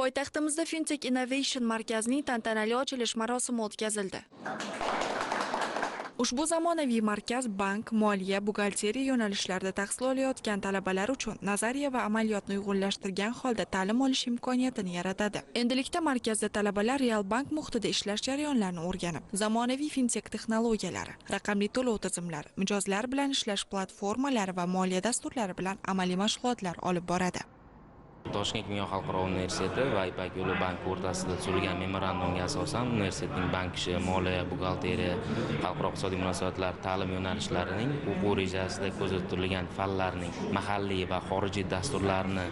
Poytaxtimizda Fintech Innovation markazining tantanali ochilish marosimi o'tkazildi. Ushbu zamonaviy markaz bank, moliya, buxgalteriya yo'nalishlarida tahsil olayotgan talabalar uchun nazariya va amaliyotni uyg'unlashtirgan holda ta'lim olish imkoniyatini yaratadi. Endilikda markazda talabalar real bank muhitida ishlash jarayonlarini o'rganib, zamonaviy fintech texnologiyalari, raqamli to'lov tizimlari, mijozlar bilan ishlash platformalari va moliya dasturlari bilan amaliy mashg'ulotlar olib boradi. Toshkent Kimyo xalqaro universiteti va Ipak yo'li banki o'rtasida tuzilgan memorandumga asosan universitetning bank ishi, moliya, buxgalteriya, xalqaro iqtisodiy munosabatlar ta'lim yo'nalishlarining o'quv rejasida ko'zda tutilgan fanlarning mahalliy va xorijiy dasturlarini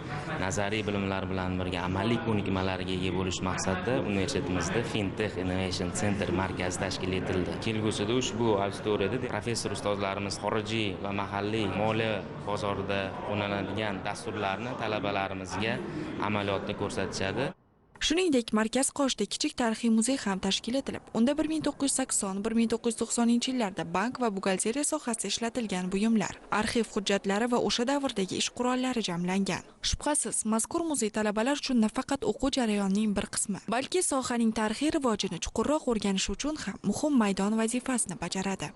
nazariy bilimlar bilan birga amaliy ko'nikmalariga ega bo'lish maqsadida universitetimizda Fintech Innovation Center markazi tashkil etildi. Kelgusida ushbu auditoriyada professor ustozlarimiz xorijiy va mahalliy moliya bozorida qo'llanadigan dasturlarni talabalarimizga amaliyotda ko'rsatishadi. Shuningdek, markaz qoshida kichik tarixiy muzey ham tashkil etilib, unda 1980-1990 yillarda bank va buxgalteriya sohasida ishlatilgan buyumlar, arxiv hujjatlari va o'sha davrdagi ish qurollari jamlangan. Shubhasiz, mazkur muzey talabalar uchun nafaqat o'quv jarayonining bir qismi, balki sohaning tarixiy rivojini chuqurroq o'rganish uchun ham muhim maydon vazifasini bajaradi.